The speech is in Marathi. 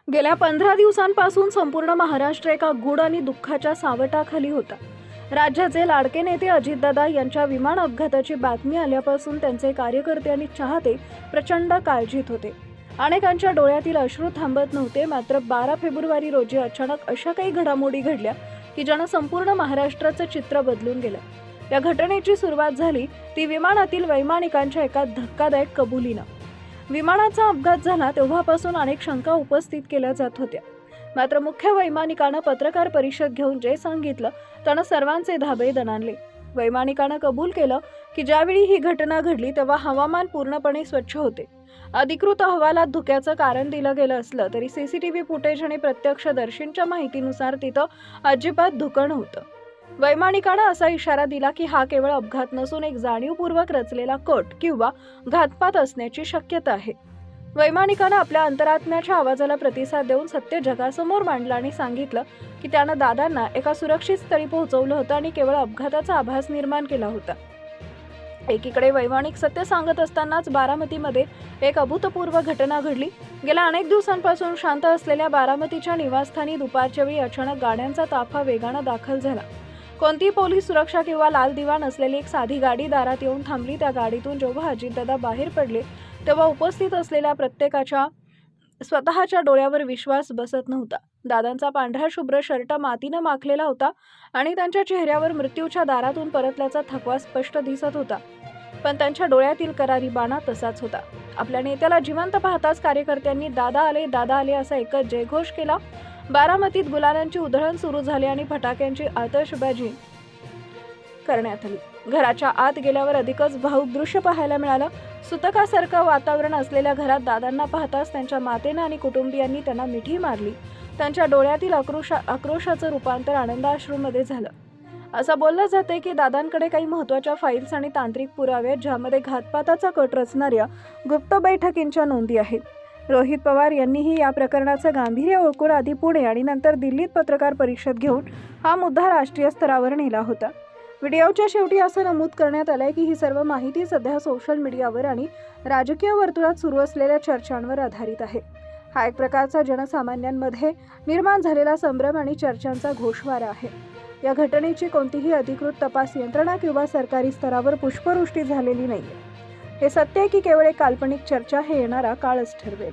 गेल्या 15 दिवसांपासून संपूर्ण महाराष्ट्र एका गूढ आणि दुःखाच्या सावटाखाली होता। राज्याचे लाडके नेते अजितदादा यांच्या विमान अपघाताची बातमी आल्यापासून त्यांचे कार्यकर्ते आणि चाहते प्रचंड काळजीत होते। अनेकांच्या डोळ्यातील अश्रू थांबत नव्हते। मात्र 12 फेब्रुवारी रोजी अचानक अशा काही घडामोडी घडल्या की ज्याने संपूर्ण महाराष्ट्राचं चित्र बदलून गेलं। या घटनेची सुरुवात झाली ती विमानातील वैमानिकांच्या एका धक्कादायक कबुलीनं। विमानाचा अपघात झाला तेव्हापासून अनेक शंका उपस्थित केल्या जात होत्या। मात्र मुख्य वैमानिकानं पत्रकार परिषद घेऊन जे सांगितलं त्यानं सर्वांचे धाबे दणाणले। वैमानिकानं कबूल केलं की ज्यावेळी ही घटना घडली तेव्हा हवामान पूर्णपणे स्वच्छ होते। अधिकृत अहवालात धुक्याचं कारण दिलं गेलं असलं तरी सीसीटीव्ही फुटेज आणि प्रत्यक्षदर्शींच्या माहितीनुसार तिथं अजिबात धुकं नव्हतं। वैमानिकानं असा इशारा दिला की हा केवळ अपघात नसून एक जाणीवपूर्वक रचलेला कट किंवा घातपात असण्याची शक्यता आहे। वैमानिकानं आपल्या अंतरात्म्याच्या आवाजाला प्रतिसाद देऊन सत्य जगासमोर मांडलं आणि सांगितलं की त्यानं दादांना एका सुरक्षित स्थळी पोहोचवलं होतं आणि केवळ अपघाताचा आभास निर्माण केला होता। एकीकडे वैमानिक सत्य सांगत असतानाच बारामतीमध्ये एक अभूतपूर्व घटना घडली। गेल्या अनेक दिवसांपासून शांत असलेल्या बारामतीच्या निवासस्थानी दुपारच्या वेळी अचानक गाड्यांचा ताफा वेगानं दाखल झाला। कोणती पोलीस सुरक्षा किंवा लाल दिवा नसलेली एक साधी गाडी दारात येऊन थांबली। त्या गाडीतून जेव्हा अजितदादा बाहेर पडले तेव्हा उपस्थित असलेल्या प्रत्येकाच्या स्वतःच्या डोळ्यावर विश्वास बसत नव्हता। दादांचा पांढरा शुभ्र शर्ट मातीनं माखलेला होता आणि त्यांच्या चेहऱ्यावर मृत्यूच्या दारातून परतल्याचा थकवा स्पष्ट दिसत होता, पण त्यांच्या डोळ्यातील करारी बाणा तसाच होता। आपल्या नेत्याला जिवंत पाहताच कार्यकर्त्यांनी दादा आले असा एकच जयघोष केला। बारामतीत गुलालांची उधळण सुरू झाली आणि फटाक्यांची आतषबाजी करण्यात आली। घराच्या आत गेल्यावर अधिकच भावुक दृश्य पाहायला मिळालं। सुतकासारखं वातावरण असलेल्या घरात दादांना पाहताच त्यांच्या मातेनं आणि कुटुंबियांनी त्यांना मिठी मारली। त्यांच्या डोळ्यातील आक्रोशाचं रूपांतर आनंदाश्रूमध्ये झालं। असं बोललं जाते की दादांकडे काही महत्त्वाच्या फाईल्स आणि तांत्रिक पुरावे आहेत ज्यामध्ये घातपाताचा कट रचणाऱ्या गुप्त बैठकींच्या नोंदी आहेत। रोहित पवार यांनीही या प्रकरणाचं गांभीर्य ओळखून आधी पुणे आणि नंतर दिल्लीत पत्रकार परिषद घेऊन हा मुद्दा राष्ट्रीय स्तरावर नेला होता। व्हिडिओच्या शेवटी असं नमूद करण्यात आलंय की ही सर्व माहिती सध्या सोशल मीडियावर आणि राजकीय वर्तुळात सुरू असलेल्या चर्चांवर आधारित आहे। हा एक प्रकारचा जनसामान्यांमध्ये निर्माण झालेला संभ्रम आणि चर्चांचा घोषवारा आहे। या घटनेची कोणतीही अधिकृत तपास यंत्रणा किंवा सरकारी स्तरावर पुष्पवृष्टी झालेली नाहीये। हे सत्य आहे की केवळ एक काल्पनिक चर्चा हे येणारा काळच ठरवेल।